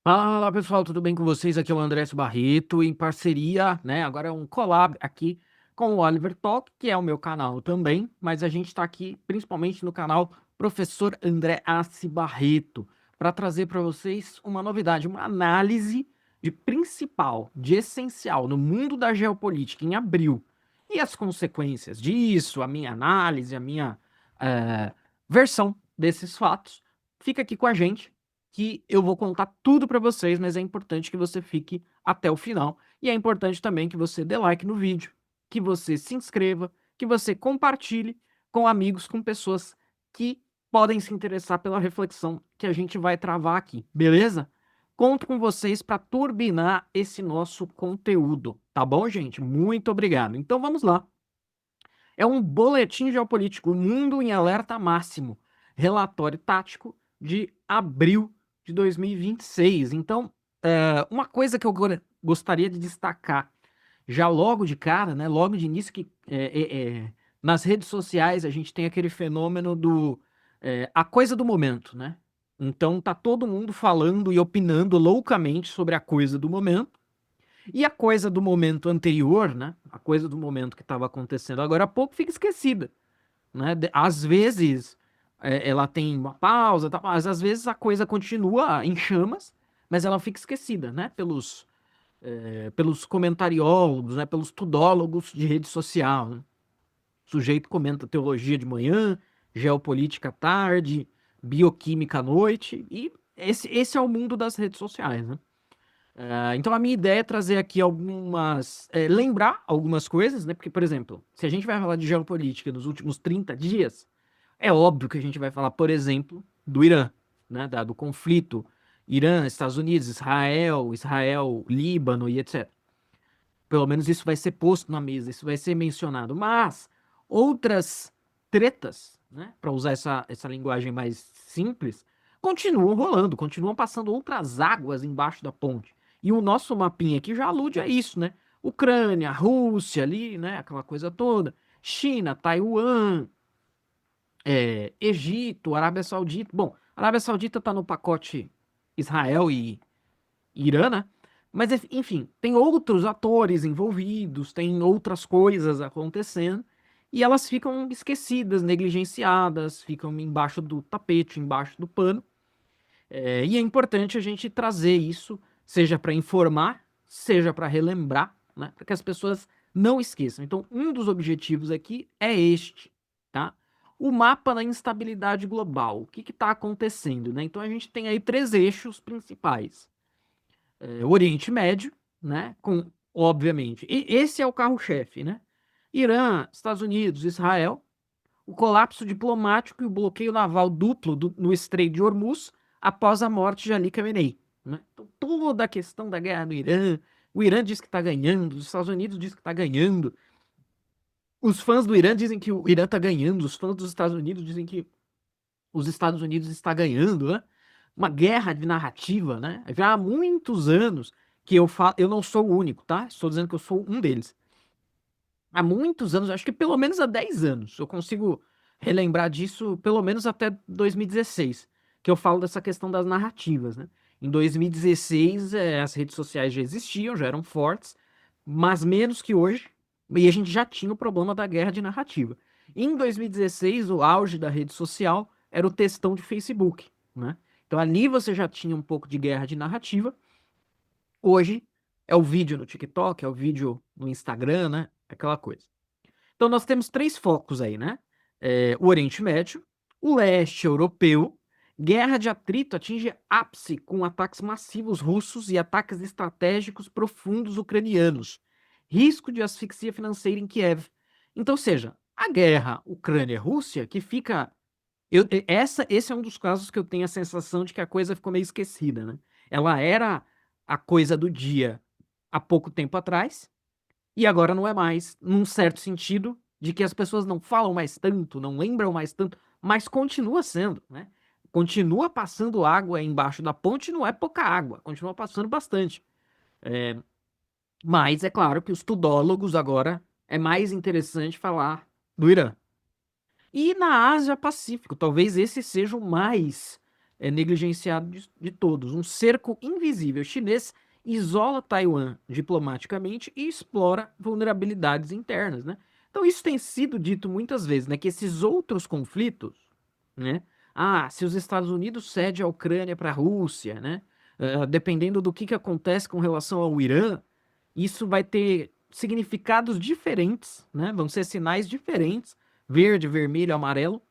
Fala pessoal, tudo bem com vocês? Aqui é o André S. Barreto, em parceria, né? Agora é um collab aqui com o Oliver Talk, que é o meu canal também, mas a gente está aqui principalmente no canal Professor André S. Barreto, para trazer para vocês uma novidade, uma análise de principal, de essencial no mundo da geopolítica em abril e as consequências disso, a minha análise, a minha versão desses fatos. Fica aqui com a gente que eu vou contar tudo para vocês, mas é importante que você fique até o final. E é importante também que você dê like no vídeo, que você se inscreva, que você compartilhe com amigos, com pessoas que podem se interessar pela reflexão que a gente vai travar aqui, beleza? Conto com vocês para turbinar esse nosso conteúdo, tá bom, gente? Muito obrigado. Então vamos lá. É um boletim geopolítico, Mundo em Alerta Máximo, relatório tático de abril de 2026. Então, uma coisa que eu gostaria de destacar já logo de cara, né, logo de início, que nas redes sociais a gente tem aquele fenômeno do a coisa do momento, né? Então tá todo mundo falando e opinando loucamente sobre a coisa do momento. E a coisa do momento anterior, né? A coisa do momento que estava acontecendo agora há pouco fica esquecida, né? Às vezes ela tem uma pausa, tá? Mas às vezes a coisa continua em chamas, mas ela fica esquecida, né? Pelos comentariólogos, né? Pelos tudólogos de rede social. Né? O sujeito comenta teologia de manhã, geopolítica à tarde, bioquímica à noite, e esse é o mundo das redes sociais, né? Então a minha ideia é trazer aqui lembrar algumas coisas, né? Porque, por exemplo, se a gente vai falar de geopolítica nos últimos 30 dias, é óbvio que a gente vai falar, por exemplo, do Irã, né? Do conflito Irã, Estados Unidos, Israel, Líbano e etc. Pelo menos isso vai ser posto na mesa, isso vai ser mencionado. Mas outras tretas, né? Para usar essa linguagem mais simples, continuam rolando, continuam passando outras águas embaixo da ponte. E o nosso mapinha aqui já alude a isso, né? Ucrânia, Rússia ali, né? Aquela coisa toda. China, Taiwan, Egito, Arábia Saudita. Bom, Arábia Saudita tá no pacote Israel e Irã, né? Mas, enfim, tem outros atores envolvidos, tem outras coisas acontecendo, e elas ficam esquecidas, negligenciadas, ficam embaixo do tapete, embaixo do pano. E é importante a gente trazer isso, seja para informar, seja para relembrar, né? Para que as pessoas não esqueçam. Então, um dos objetivos aqui é este, tá? O mapa da instabilidade global. O que está acontecendo, né? Então, a gente tem aí três eixos principais o Oriente Médio, né? Obviamente, e esse é o carro-chefe, né? Irã, Estados Unidos, Israel, o colapso diplomático e o bloqueio naval duplo no Estreito de Hormuz após a morte de Ali Khamenei. Né? Então, toda a questão da guerra no Irã, o Irã diz que está ganhando, os Estados Unidos diz que está ganhando, os fãs do Irã dizem que o Irã está ganhando, os fãs dos Estados Unidos dizem que os Estados Unidos está ganhando, né? Uma guerra de narrativa, né? Já há muitos anos que eu falo, eu não sou o único, tá? Estou dizendo que eu sou um deles. Há muitos anos, acho que pelo menos há 10 anos, eu consigo relembrar disso pelo menos até 2016, que eu falo dessa questão das narrativas, né? Em 2016, as redes sociais já existiam, já eram fortes, mas menos que hoje, e a gente já tinha o problema da guerra de narrativa. Em 2016, o auge da rede social era o textão de Facebook, né? Então ali você já tinha um pouco de guerra de narrativa. Hoje é o vídeo no TikTok, é o vídeo no Instagram, né? Aquela coisa. Então nós temos três focos aí, né? O Oriente Médio, o leste europeu, guerra de atrito atinge ápice com ataques massivos russos e ataques estratégicos profundos ucranianos. Risco de asfixia financeira em Kiev. Então, seja, a guerra Ucrânia-Rússia, que fica. Esse é um dos casos que eu tenho a sensação de que a coisa ficou meio esquecida, né? Ela era a coisa do dia há pouco tempo atrás, e agora não é mais, num certo sentido, de que as pessoas não falam mais tanto, não lembram mais tanto, mas continua sendo, né? Continua passando água embaixo da ponte, não é pouca água, continua passando bastante. Mas é claro que os tudólogos agora é mais interessante falar do Irã. E na Ásia Pacífico, talvez esse seja o mais é negligenciado de todos. Um cerco invisível chinês isola Taiwan diplomaticamente e explora vulnerabilidades internas, né? Então isso tem sido dito muitas vezes, né? Que esses outros conflitos, né? Ah, se os Estados Unidos cedem a Ucrânia para a Rússia, né? Dependendo do que acontece com relação ao Irã, isso vai ter significados diferentes, né? Vão ser sinais diferentes, verde, vermelho, amarelo,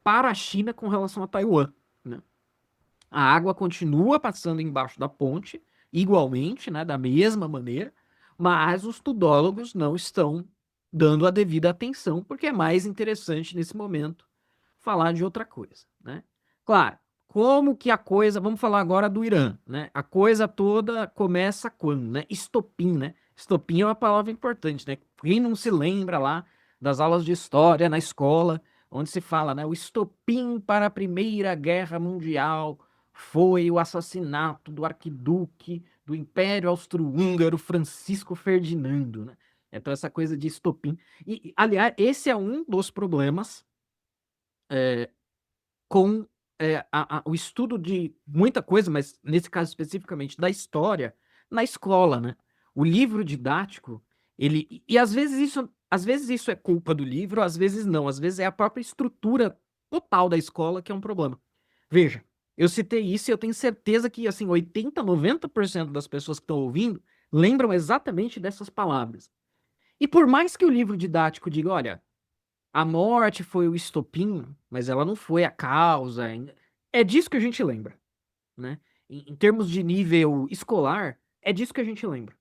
para a China com relação a Taiwan, né? A água continua passando embaixo da ponte, igualmente, né, da mesma maneira, mas os tudólogos não estão dando a devida atenção, porque é mais interessante nesse momento falar de outra coisa, né? Claro, como que a coisa, vamos falar agora do Irã, né? A coisa toda começa quando, né? Estopim, né? Estopim é uma palavra importante, né? Quem não se lembra lá das aulas de história na escola, onde se fala, né? O estopim para a Primeira Guerra Mundial foi o assassinato do arquiduque do Império Austro-Húngaro Francisco Ferdinando, né? Então essa coisa de estopim. Aliás, esse é um dos problemas com o estudo de muita coisa, mas nesse caso especificamente da história, na escola, né? O livro didático, e às vezes isso é culpa do livro, às vezes não, às vezes é a própria estrutura total da escola que é um problema. Veja, eu citei isso e eu tenho certeza que assim 80, 90% das pessoas que estão ouvindo lembram exatamente dessas palavras. E por mais que o livro didático diga, olha, a morte foi o estopim, mas ela não foi a causa ainda. É disso que a gente lembra, né? Em termos de nível escolar, é disso que a gente lembra.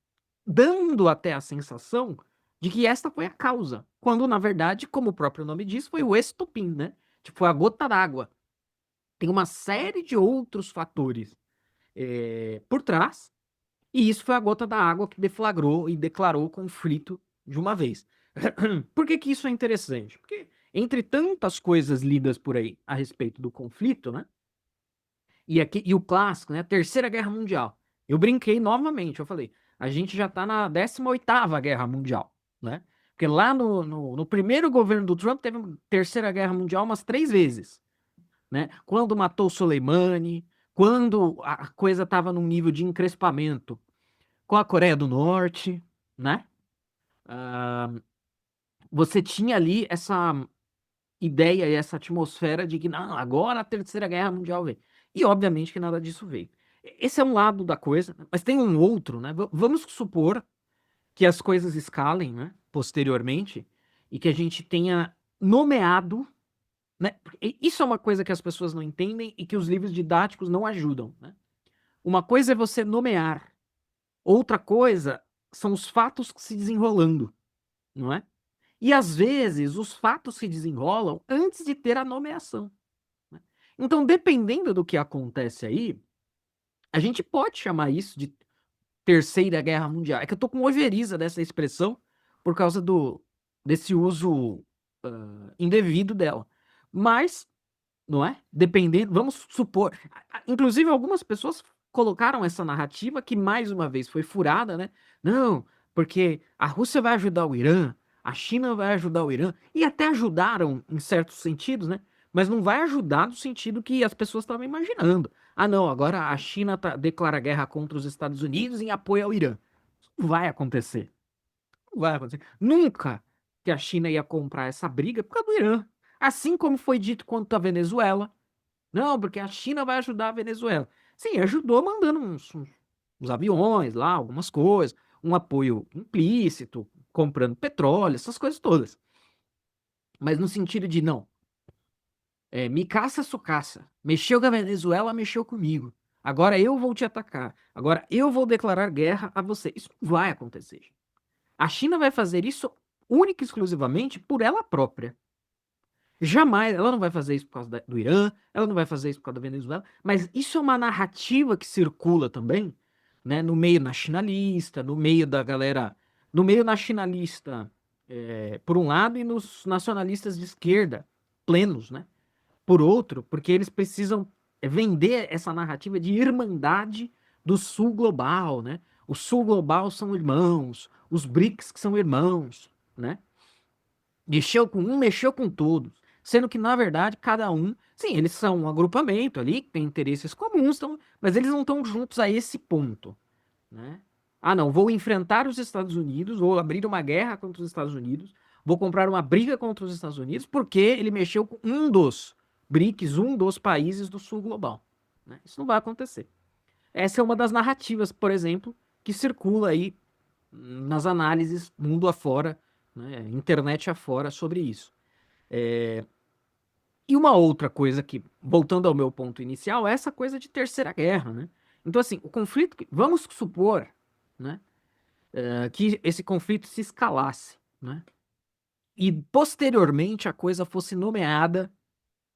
Dando até a sensação de que esta foi a causa, quando na verdade, como o próprio nome diz, foi o estopim, né? Tipo, foi a gota d'água. Tem uma série de outros fatores por trás, e isso foi a gota da água que deflagrou e declarou o conflito de uma vez. Por que que isso é interessante? Porque entre tantas coisas lidas por aí a respeito do conflito, né? E o clássico, né? Terceira Guerra Mundial. Eu brinquei novamente, eu falei, a gente já tá na 18ª Guerra Mundial, né? Porque lá no primeiro governo do Trump teve uma Terceira Guerra Mundial umas 3 vezes, né? Quando matou Soleimani, quando a coisa estava num nível de encrespamento com a Coreia do Norte, né? Ah, você tinha ali essa ideia e essa atmosfera de que não, agora a Terceira Guerra Mundial veio. E obviamente que nada disso veio. Esse é um lado da coisa, mas tem um outro, né? Vamos supor que as coisas escalem, né? Posteriormente, e que a gente tenha nomeado, né? Isso é uma coisa que as pessoas não entendem e que os livros didáticos não ajudam, né? Uma coisa é você nomear, outra coisa são os fatos se desenrolando, não é? E às vezes os fatos se desenrolam antes de ter a nomeação, né? Então, dependendo do que acontece aí, a gente pode chamar isso de Terceira Guerra Mundial. É que eu tô com ojeriza dessa expressão por causa desse uso indevido dela. Mas, não é? Dependendo, vamos supor. Inclusive, algumas pessoas colocaram essa narrativa que, mais uma vez, foi furada, né? Não, porque a Rússia vai ajudar o Irã, a China vai ajudar o Irã, e até ajudaram em certos sentidos, né? Mas não vai ajudar no sentido que as pessoas estavam imaginando. Ah, não, agora a China declara guerra contra os Estados Unidos em apoio ao Irã. Isso não vai acontecer. Não vai acontecer. Nunca que a China ia comprar essa briga por causa do Irã. Assim como foi dito quanto à Venezuela. Não, porque a China vai ajudar a Venezuela. Sim, ajudou mandando uns aviões lá, algumas coisas, um apoio implícito, comprando petróleo, essas coisas todas. Mas no sentido de não, me caça, sucaça. Mexeu com a Venezuela, mexeu comigo. Agora eu vou te atacar. Agora eu vou declarar guerra a você. Isso não vai acontecer. A China vai fazer isso única e exclusivamente por ela própria. Jamais, ela não vai fazer isso por causa do Irã, ela não vai fazer isso por causa da Venezuela, mas isso é uma narrativa que circula também, né, no meio nacionalista, no meio da galera, no meio nacionalista, por um lado, e nos nacionalistas de esquerda, plenos, né, por outro, porque eles precisam vender essa narrativa de irmandade do sul global, né, o sul global são irmãos, os BRICS que são irmãos, né, mexeu com um, mexeu com todos. Sendo que, na verdade, cada um... Sim, eles são um agrupamento ali, que tem interesses comuns, mas eles não estão juntos a esse ponto, né? Ah, não, vou enfrentar os Estados Unidos, vou abrir uma guerra contra os Estados Unidos, vou comprar uma briga contra os Estados Unidos, porque ele mexeu com um dos BRICS, um dos países do sul global, né? Isso não vai acontecer. Essa é uma das narrativas, por exemplo, que circula aí nas análises mundo afora, né, internet afora sobre isso. E uma outra coisa que, voltando ao meu ponto inicial, é essa coisa de terceira guerra, né? Então, assim, o conflito, vamos supor, né, que esse conflito se escalasse, né? E posteriormente a coisa fosse nomeada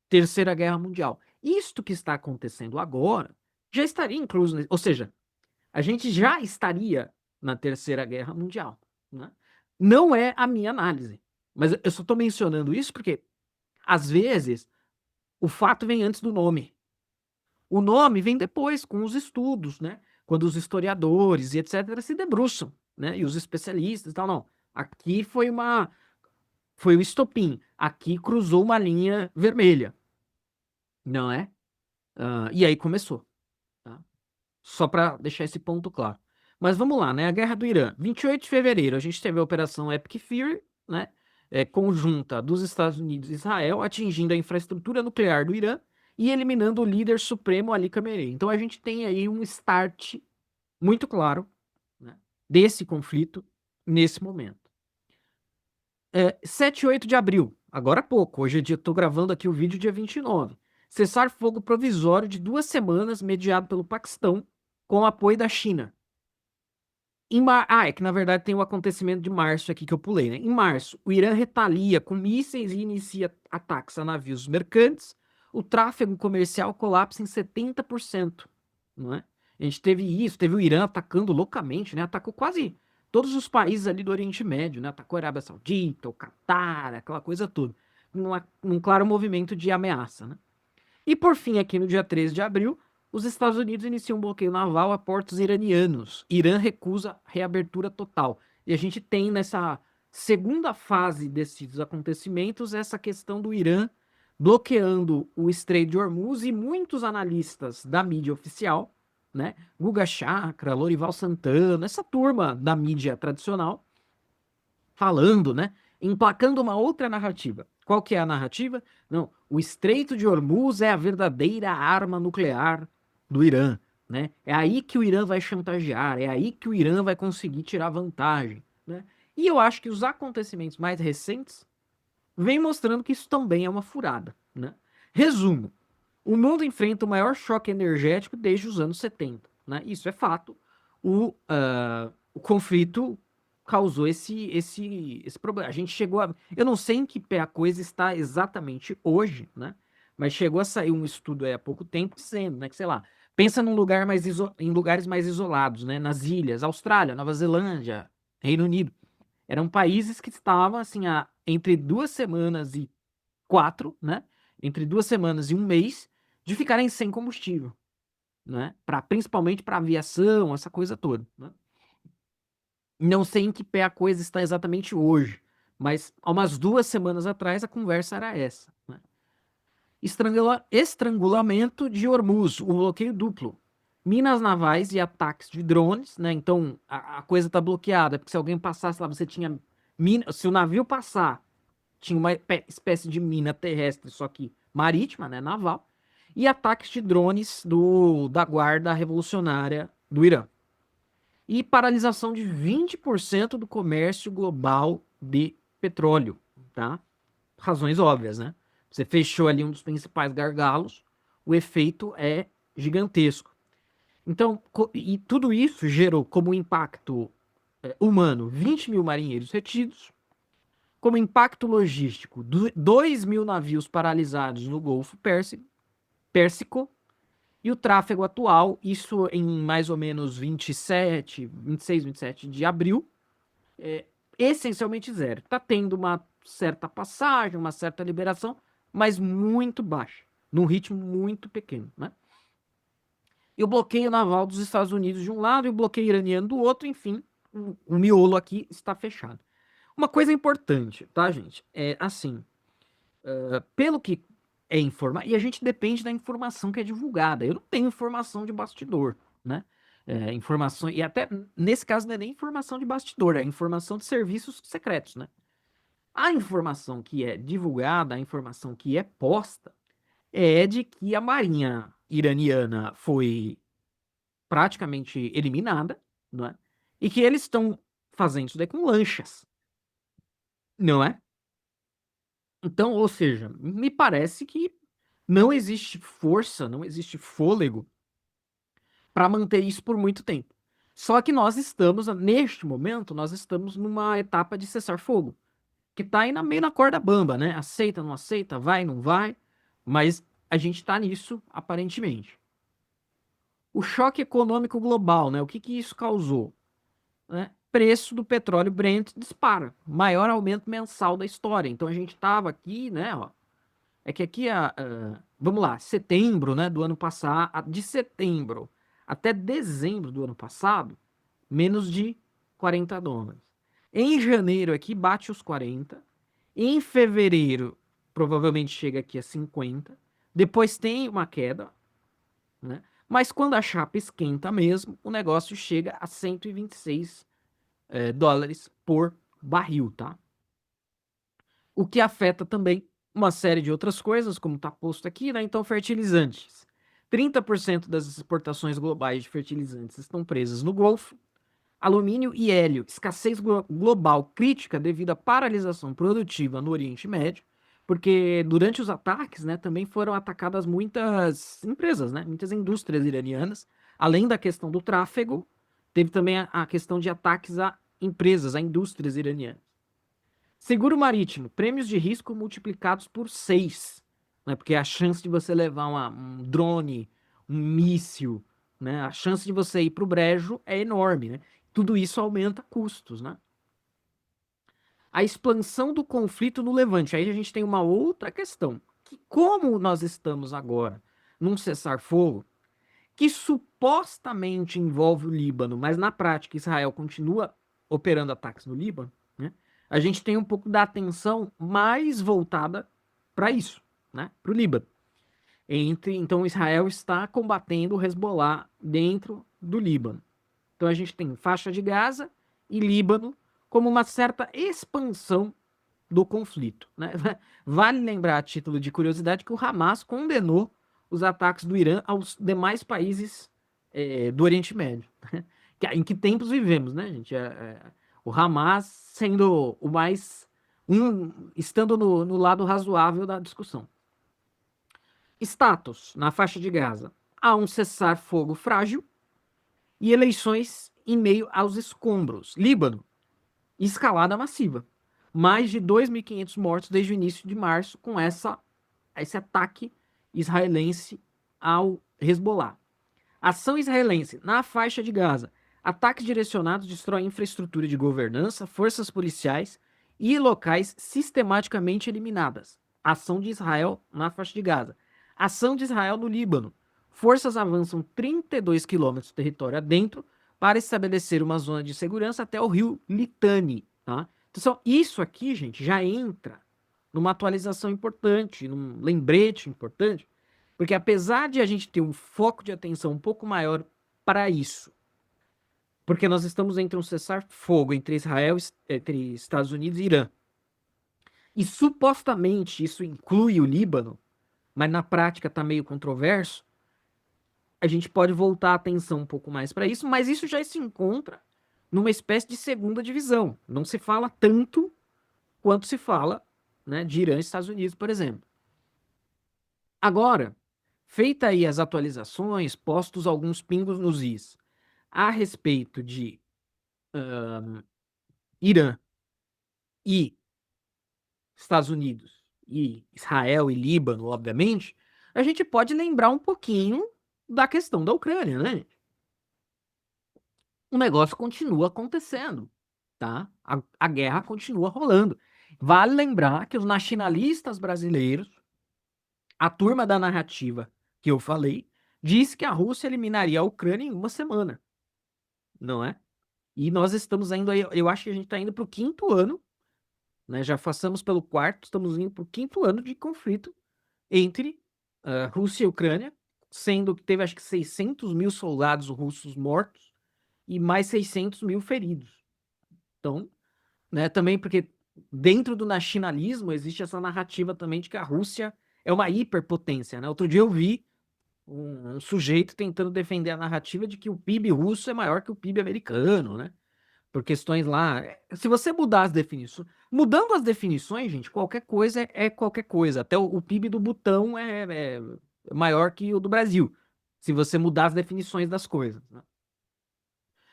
Terceira Guerra Mundial. Isto que está acontecendo agora já estaria incluso, ou seja, a gente já estaria na Terceira Guerra Mundial, né? Não é a minha análise, mas eu só estou mencionando isso porque, às vezes, o fato vem antes do nome. O nome vem depois, com os estudos, né? Quando os historiadores e etc. se debruçam, né? E os especialistas e tal, não. Aqui foi o estopim. Aqui cruzou uma linha vermelha, não é? E aí começou, tá? Só para deixar esse ponto claro. Mas vamos lá, né? A Guerra do Irã. 28 de fevereiro, a gente teve a Operação Epic Fury, né? Conjunta dos Estados Unidos e Israel, atingindo a infraestrutura nuclear do Irã e eliminando o líder supremo Ali Khamenei. Então a gente tem aí um start muito claro, né, desse conflito nesse momento. 7 e 8 de abril, agora há pouco, hoje eu tô gravando aqui o vídeo dia 29. Cessar fogo provisório de 2 semanas mediado pelo Paquistão com o apoio da China. É que na verdade tem o acontecimento de março aqui que eu pulei, né? Em março, o Irã retalia com mísseis e inicia ataques a navios mercantes. O tráfego comercial colapsa em 70%, não é? A gente teve isso, teve o Irã atacando loucamente, né? Atacou quase todos os países ali do Oriente Médio, né? Atacou a Arábia Saudita, o Catar, aquela coisa toda. Num claro movimento de ameaça, né? E por fim, aqui no dia 13 de abril, os Estados Unidos iniciam um bloqueio naval a portos iranianos. Irã recusa reabertura total. E a gente tem nessa segunda fase desses acontecimentos essa questão do Irã bloqueando o Estreito de Hormuz e muitos analistas da mídia oficial, né? Guga Chakra, Lorival Santana, essa turma da mídia tradicional, falando, né? Emplacando uma outra narrativa. Qual que é a narrativa? Não, o Estreito de Hormuz é a verdadeira arma nuclear do Irã, né? É aí que o Irã vai chantagear, é aí que o Irã vai conseguir tirar vantagem, né? E eu acho que os acontecimentos mais recentes vêm mostrando que isso também é uma furada, né? Resumo: o mundo enfrenta o maior choque energético desde os anos 70, né? Isso é fato. O conflito causou esse problema. A gente chegou a... Eu não sei em que pé a coisa está exatamente hoje, né? Mas chegou a sair um estudo há pouco tempo dizendo, né? Que, sei lá, pensa em lugares mais isolados, né? Nas ilhas, Austrália, Nova Zelândia, Reino Unido. Eram países que estavam, assim, entre 2 semanas e 4, né? Entre 2 semanas e um mês de ficarem sem combustível, né? Principalmente para aviação, essa coisa toda, né? Não sei em que pé a coisa está exatamente hoje, mas há umas 2 semanas atrás a conversa era essa, né? Estrangulamento de Hormuz, o bloqueio duplo. Minas navais e ataques de drones, né? Então a coisa está bloqueada, porque se alguém passasse lá, você tinha mina, se o navio passar, tinha uma espécie de mina terrestre, só que marítima, né, naval, e ataques de drones da Guarda Revolucionária do Irã. E paralisação de 20% do comércio global de petróleo, tá? Razões óbvias, né? Você fechou ali um dos principais gargalos, o efeito é gigantesco. Então, e tudo isso gerou como impacto humano 20 mil marinheiros retidos, como impacto logístico 2 mil navios paralisados no Golfo Pérsico, e o tráfego atual, isso em mais ou menos 26, 27 de abril, é essencialmente zero. Está tendo uma certa passagem, uma certa liberação, mas muito baixa, num ritmo muito pequeno, né? E o bloqueio naval dos Estados Unidos de um lado e o bloqueio iraniano do outro, enfim, o miolo aqui está fechado. Uma coisa importante, tá, gente? É assim, Pelo que é informado, e a gente depende da informação que é divulgada. Eu não tenho informação de bastidor, né? Informação, e até nesse caso não é nem informação de bastidor, é informação de serviços secretos, né? A informação que é divulgada, a informação que é posta, é de que a marinha iraniana foi praticamente eliminada, não é? E que eles estão fazendo isso daí com lanchas, não é? Então, ou seja, me parece que não existe força, não existe fôlego para manter isso por muito tempo. Só que nós estamos, neste momento, nós estamos numa etapa de cessar-fogo, que tá aí meio na corda bamba, né? Aceita, não aceita, vai, não vai, mas a gente tá nisso, aparentemente. O choque econômico global, né? O que que isso causou? Né? Preço do petróleo Brent dispara, maior aumento mensal da história. Então a gente tava aqui, né? Ó, é que aqui, vamos lá, setembro, né, do ano passado, de setembro até dezembro do ano passado, menos de $40. Em janeiro aqui bate os 40. Em fevereiro, provavelmente chega aqui a 50. Depois tem uma queda, né? Mas quando a chapa esquenta mesmo, o negócio chega a 126 dólares por barril, tá? O que afeta também uma série de outras coisas, como está posto aqui, né? Então, fertilizantes. 30% das exportações globais de fertilizantes estão presas no Golfo. Alumínio e hélio, escassez global crítica devido à paralisação produtiva no Oriente Médio, porque durante os ataques, né, também foram atacadas muitas empresas, né, muitas indústrias iranianas, além da questão do tráfego, teve também a questão de ataques a empresas, a indústrias iranianas. Seguro marítimo, prêmios de risco multiplicados por 6, né? Porque a chance de você levar um drone, um míssil, né? A chance de você ir para o brejo é enorme, né? Tudo isso aumenta custos, né? A expansão do conflito no Levante. Aí a gente tem uma outra questão. Que como nós estamos agora num cessar-fogo que supostamente envolve o Líbano, mas na prática Israel continua operando ataques no Líbano, né? A gente tem um pouco da atenção mais voltada para isso, né? Para o Líbano. Então Israel está combatendo o Hezbollah dentro do Líbano. Então a gente tem faixa de Gaza e Líbano como uma certa expansão do conflito, né? Vale lembrar, a título de curiosidade, que o Hamas condenou os ataques do Irã aos demais países do Oriente Médio. Em que tempos vivemos, né, gente? O Hamas sendo o mais. Estando no lado razoável da discussão. Status na faixa de Gaza. Há um cessar-fogo frágil e eleições em meio aos escombros. Líbano, escalada massiva. Mais de 2.500 mortos desde o início de março com esse ataque israelense ao Hezbollah. Ação israelense na faixa de Gaza. Ataques direcionados destroem infraestrutura de governança, forças policiais e locais sistematicamente eliminadas. Ação de Israel na faixa de Gaza. Ação de Israel no Líbano. Forças avançam 32 quilômetros de território adentro para estabelecer uma zona de segurança até o rio Litani. Tá? Então, isso aqui, gente, já entra numa atualização importante, num lembrete importante, porque apesar de a gente ter um foco de atenção um pouco maior para isso, porque nós estamos entre um cessar-fogo entre Israel, entre Estados Unidos e Irã, e supostamente isso inclui o Líbano, mas na prática está meio controverso, a gente pode voltar a atenção um pouco mais para isso, mas isso já se encontra numa espécie de segunda divisão. Não se fala tanto quanto se fala, né, de Irã e Estados Unidos, por exemplo. Agora, feita aí as atualizações, postos alguns pingos nos is a respeito de Irã e Estados Unidos e Israel e Líbano, obviamente, a gente pode lembrar um pouquinho da questão da Ucrânia, né? O negócio continua acontecendo, tá? A guerra continua rolando. Vale lembrar que os nacionalistas brasileiros, a turma da narrativa que eu falei, disse que a Rússia eliminaria a Ucrânia em uma semana, não é? E nós estamos ainda, eu acho que a gente está indo para o quinto ano né? Já passamos pelo quarto, estamos indo para o quinto ano de conflito entre Rússia e Ucrânia, sendo que teve acho que 600 mil soldados russos mortos e mais 600 mil feridos. Então, né, também porque dentro do nacionalismo existe essa narrativa também de que a Rússia é uma hiperpotência, né? Outro dia eu vi um sujeito tentando defender a narrativa de que o PIB russo é maior que o PIB americano, né? Por questões lá. Se você mudar as definições. Mudando as definições, gente, qualquer coisa é qualquer coisa. Até o PIB do Butão é maior que o do Brasil. Se você mudar as definições das coisas, né?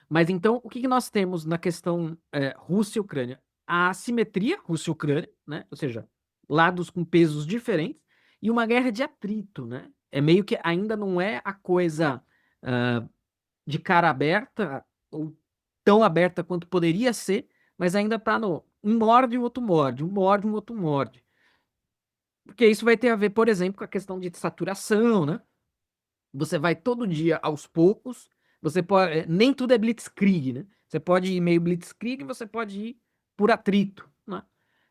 Mas então, o que que nós temos na questão Rússia e Ucrânia? A assimetria Rússia e Ucrânia, né? Ou seja, lados com pesos diferentes, e uma guerra de atrito, né? É meio que ainda não é a coisa ah, de cara aberta, ou tão aberta quanto poderia ser, mas ainda tá no um morde e o outro morde, um morde e o outro morde. Porque isso vai ter a ver, por exemplo, com a questão de saturação, né? Você vai todo dia aos poucos, você pode, nem tudo é blitzkrieg, né? Você pode ir meio blitzkrieg, você pode ir por atrito, né?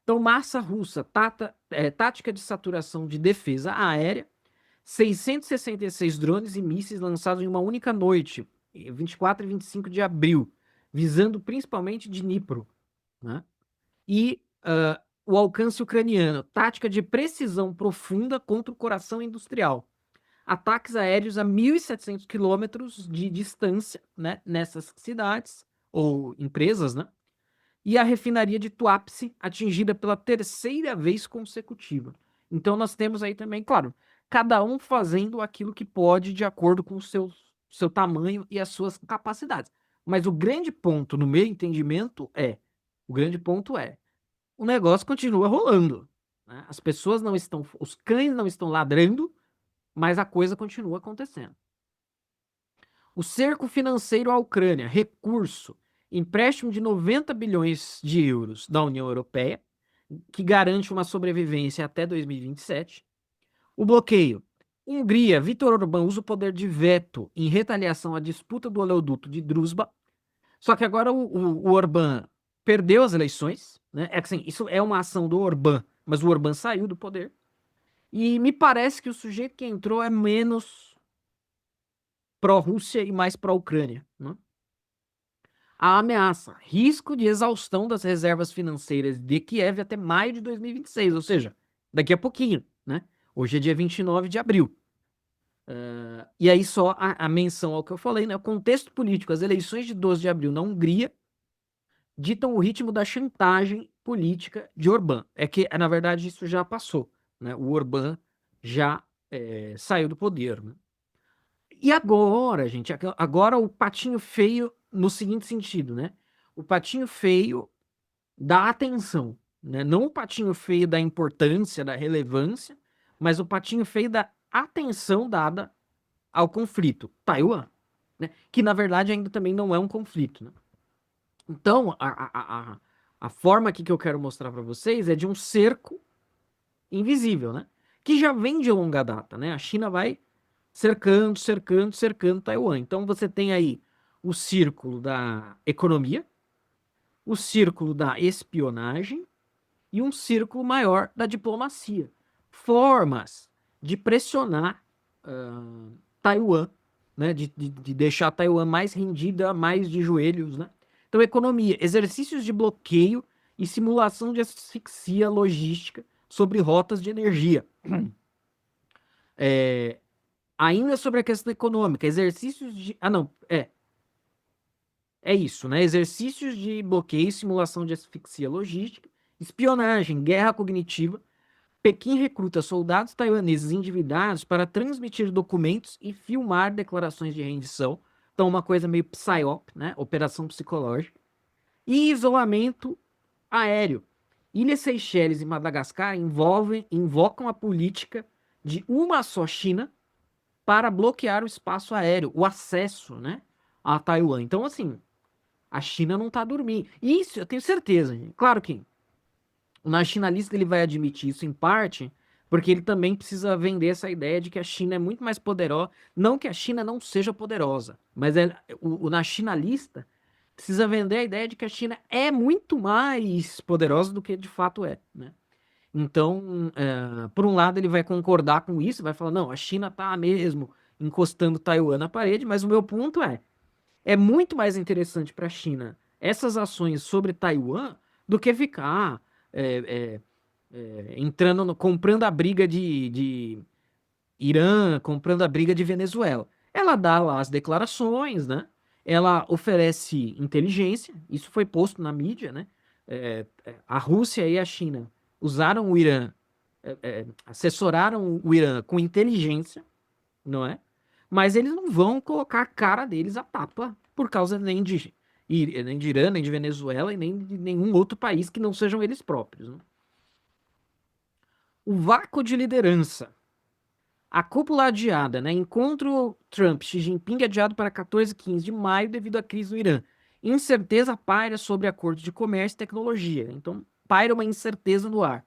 Então, massa russa, tática de saturação de defesa aérea, 666 drones e mísseis lançados em uma única noite, 24 e 25 de abril, visando principalmente Dnipro, né? E o alcance ucraniano, tática de precisão profunda contra o coração industrial. Ataques aéreos a 1.700 quilômetros de distância, né, nessas cidades ou empresas, né? E a refinaria de Tuapse atingida pela terceira vez consecutiva. Então nós temos aí também, claro, cada um fazendo aquilo que pode de acordo com o seu tamanho e as suas capacidades. Mas o grande ponto, no meu entendimento, o grande ponto é, o negócio continua rolando, né? As pessoas não estão, os cães não estão ladrando, mas a coisa continua acontecendo. O cerco financeiro à Ucrânia, recurso, empréstimo de 90 bilhões de euros da União Europeia, que garante uma sobrevivência até 2027. O bloqueio. Hungria, Viktor Orbán usa o poder de veto em retaliação à disputa do oleoduto de Druzhba. Só que agora o Orbán perdeu as eleições, né? É que assim, isso é uma ação do Orbán, mas o Orbán saiu do poder. E me parece que o sujeito que entrou é menos pró-Rússia e mais pró-Ucrânia, né? A ameaça, risco de exaustão das reservas financeiras de Kiev até maio de 2026, ou seja, daqui a pouquinho, né? Hoje é dia 29 de abril. E aí só a menção ao que eu falei, né? O contexto político, as eleições de 12 de abril na Hungria ditam o ritmo da chantagem política de Orbán. É que, na verdade, isso já passou, né? O Orbán já saiu do poder, né? E agora, gente, agora o patinho feio no seguinte sentido, né? O patinho feio da atenção, né? Não o patinho feio da importância, da relevância, mas o patinho feio da atenção dada ao conflito, Taiwan, né? Que na verdade ainda também não é um conflito, né? Então, a forma aqui que eu quero mostrar para vocês é de um cerco invisível, né? Que já vem de longa data, né? A China vai cercando, cercando, cercando Taiwan. Então você tem aí o círculo da economia, o círculo da espionagem e um círculo maior da diplomacia. Formas de pressionar Taiwan, né? De deixar Taiwan mais rendida, mais de joelhos, né? Então, economia, exercícios de bloqueio e simulação de asfixia logística sobre rotas de energia. Ainda sobre a questão econômica, exercícios de. Ah, não, é isso, né? Exercícios de bloqueio, simulação de asfixia logística, espionagem, guerra cognitiva. Pequim recruta soldados taiwaneses endividados para transmitir documentos e filmar declarações de rendição. Então, uma coisa meio psyop, né? Operação psicológica. E isolamento aéreo. Ilhas Seychelles e Madagascar invocam a política de uma só China para bloquear o espaço aéreo, o acesso, né, a Taiwan. Então, assim, a China não está dormindo. Isso eu tenho certeza, gente. Claro que o nacionalista ele vai admitir isso em parte, porque ele também precisa vender essa ideia de que a China é muito mais poderosa. Não que a China não seja poderosa, mas o nacionalista precisa vender a ideia de que a China é muito mais poderosa do que de fato é, né? Então, por um lado, ele vai concordar com isso, vai falar, não, a China tá mesmo encostando Taiwan na parede, mas o meu ponto é muito mais interessante para a China essas ações sobre Taiwan do que ficar é, entrando, comprando a briga de Irã, comprando a briga de Venezuela. Ela dá lá as declarações, né? Ela oferece inteligência, isso foi posto na mídia, né? A Rússia e a China usaram o Irã, assessoraram o Irã com inteligência, não é? Mas eles não vão colocar a cara deles a tapa por causa nem de Irã, nem de Venezuela e nem de nenhum outro país que não sejam eles próprios, né? O vácuo de liderança. A cúpula adiada, né? Encontro Trump-Xi Jinping adiado para 14 e 15 de maio devido à crise no Irã. Incerteza paira sobre acordos de comércio e tecnologia. Então, paira uma incerteza no ar.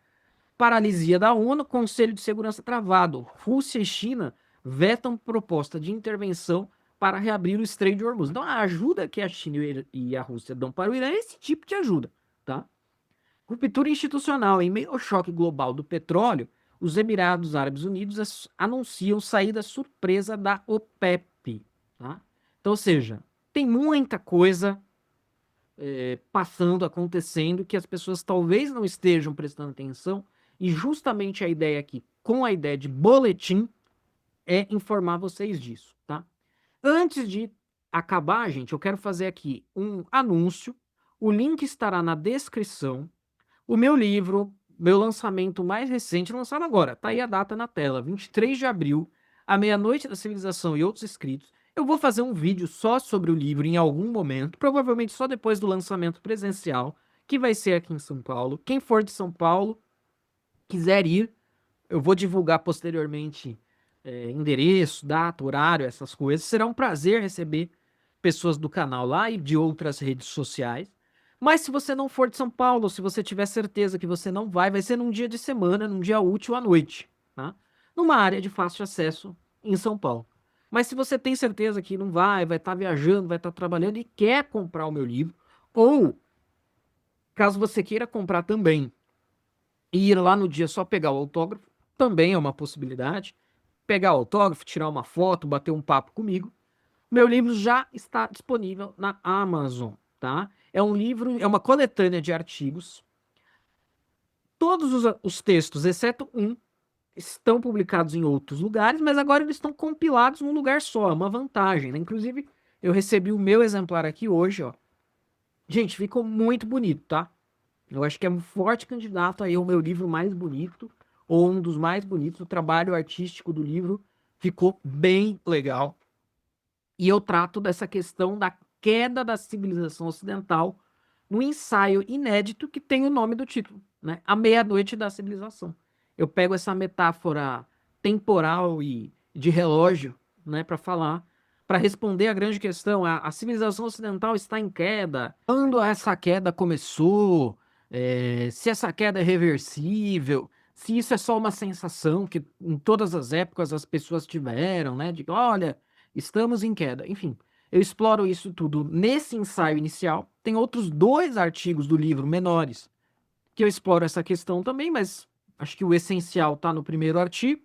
Paralisia da ONU, Conselho de Segurança travado. Rússia e China vetam proposta de intervenção para reabrir o Estreito de Hormuz. Então, a ajuda que a China e a Rússia dão para o Irã é esse tipo de ajuda, tá? Ruptura institucional. Em meio ao choque global do petróleo, os Emirados Árabes Unidos anunciam saída surpresa da OPEP, tá? Então, ou seja, tem muita coisa passando, acontecendo, que as pessoas talvez não estejam prestando atenção, e justamente a ideia aqui, com a ideia de boletim, é informar vocês disso, tá? Antes de acabar, gente, eu quero fazer aqui um anúncio. O link estará na descrição. O meu livro, meu lançamento mais recente, lançado agora, tá aí a data na tela, 23 de abril, A Meia-Noite da Civilização e Outros Escritos. Eu vou fazer um vídeo só sobre o livro em algum momento, provavelmente só depois do lançamento presencial, que vai ser aqui em São Paulo. Quem for de São Paulo, quiser ir, eu vou divulgar posteriormente endereço, data, horário, essas coisas. Será um prazer receber pessoas do canal lá e de outras redes sociais. Mas se você não for de São Paulo, se você tiver certeza que você não vai ser num dia de semana, num dia útil à noite, tá? Numa área de fácil acesso em São Paulo. Mas se você tem certeza que não vai estar viajando, vai estar trabalhando e quer comprar o meu livro, ou caso você queira comprar também e ir lá no dia só pegar o autógrafo, também é uma possibilidade. Pegar o autógrafo, tirar uma foto, bater um papo comigo. Meu livro já está disponível na Amazon, tá? É um livro, é uma coletânea de artigos. Todos os textos, exceto um, estão publicados em outros lugares, mas agora eles estão compilados num lugar só, é uma vantagem, né? Inclusive, eu recebi o meu exemplar aqui hoje, ó. Gente, ficou muito bonito, tá? Eu acho que é um forte candidato aí ao meu livro mais bonito, ou um dos mais bonitos. O trabalho artístico do livro ficou bem legal. E eu trato dessa questão da queda da civilização ocidental no ensaio inédito que tem o nome do título, né? A Meia-Noite da Civilização. Eu pego essa metáfora temporal e de relógio, né, para falar, para responder a grande questão: a civilização ocidental está em queda. Quando essa queda começou? Se essa queda é reversível? Se isso é só uma sensação que em todas as épocas as pessoas tiveram, né? De olha, estamos em queda. Enfim, eu exploro isso tudo nesse ensaio inicial. Tem outros 2 artigos do livro menores que eu exploro essa questão também, mas acho que o essencial está no primeiro artigo.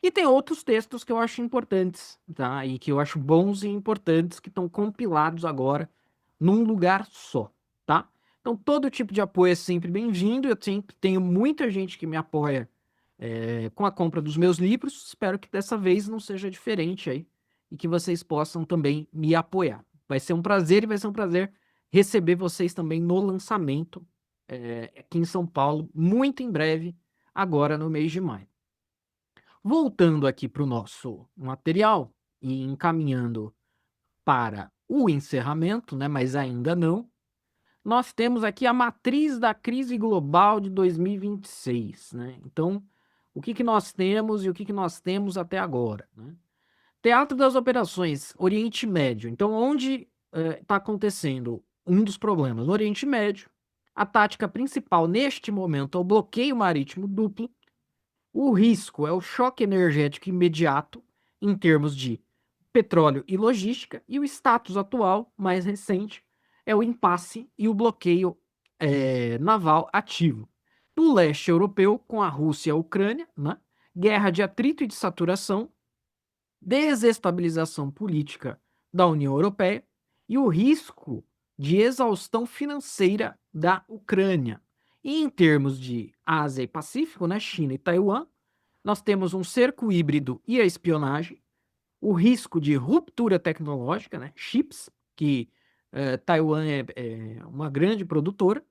E tem outros textos que eu acho importantes, tá? E que eu acho bons e importantes que estão compilados agora num lugar só, tá? Então todo tipo de apoio é sempre bem-vindo. Eu tenho muita gente que me apoia com a compra dos meus livros. Espero que dessa vez não seja diferente aí e que vocês possam também me apoiar. Vai ser um prazer e vai ser um prazer receber vocês também no lançamento aqui em São Paulo, muito em breve, agora no mês de maio. Voltando aqui para o nosso material e encaminhando para o encerramento, né, mas ainda não, nós temos aqui a matriz da crise global de 2026, né? Então, o que que nós temos e o que que nós temos até agora, né? Teatro das operações, Oriente Médio. Então, onde está acontecendo um dos problemas? No Oriente Médio, a tática principal neste momento é o bloqueio marítimo duplo. O risco é o choque energético imediato em termos de petróleo e logística, e o status atual, mais recente, é o impasse e o bloqueio naval ativo do leste europeu com a Rússia e a Ucrânia, né? Guerra de atrito e de saturação, desestabilização política da União Europeia e o risco de exaustão financeira da Ucrânia. E em termos de Ásia e Pacífico, né, China e Taiwan, nós temos um cerco híbrido e a espionagem, o risco de ruptura tecnológica, né, chips, que Taiwan é uma grande produtora,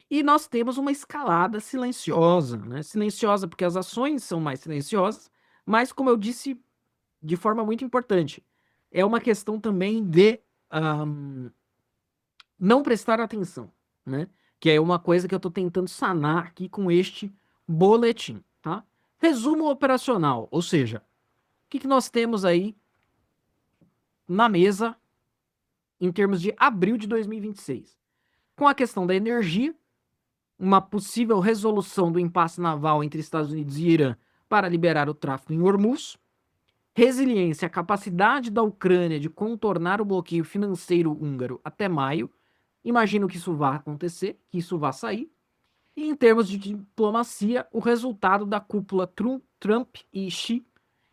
e nós temos uma escalada silenciosa, né? Silenciosa porque as ações são mais silenciosas, mas, como eu disse de forma muito importante, é uma questão também de não prestar atenção, né? Que é uma coisa que eu estou tentando sanar aqui com este boletim, tá? Resumo operacional, ou seja, o que nós temos aí na mesa em termos de abril de 2026? Com a questão da energia, uma possível resolução do impasse naval entre Estados Unidos e Irã para liberar o tráfego em Hormuz, resiliência, a capacidade da Ucrânia de contornar o bloqueio financeiro húngaro até maio, imagino que isso vá acontecer, que isso vá sair, e em termos de diplomacia, o resultado da cúpula Trump e Xi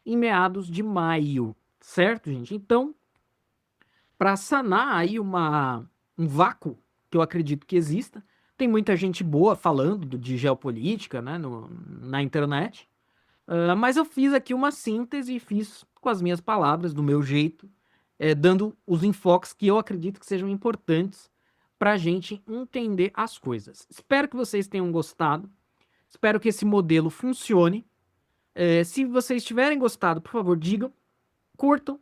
em meados de maio, certo, gente? Então, para sanar aí um vácuo que eu acredito que exista, tem muita gente boa falando de geopolítica, né, na internet, mas eu fiz aqui uma síntese e fiz com as minhas palavras, do meu jeito, dando os enfoques que eu acredito que sejam importantes para a gente entender as coisas. Espero que vocês tenham gostado, espero que esse modelo funcione. Se vocês tiverem gostado, por favor, digam, curtam,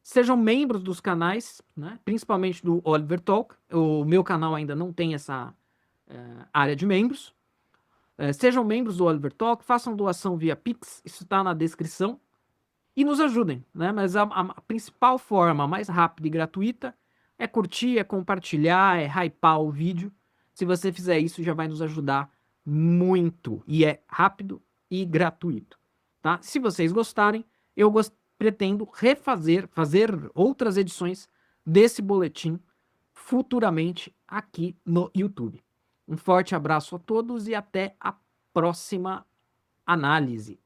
sejam membros dos canais, né? Principalmente do Oliver Talk. O meu canal ainda não tem essa área de membros. Sejam membros do Oliver Talk, façam doação via Pix, isso está na descrição, e nos ajudem, né? Mas a principal forma mais rápida e gratuita é curtir, é compartilhar, é hypar o vídeo. Se você fizer isso, já vai nos ajudar muito, e é rápido e gratuito, tá? Se vocês gostarem, eu pretendo fazer outras edições desse boletim futuramente aqui no YouTube. Um forte abraço a todos e até a próxima análise.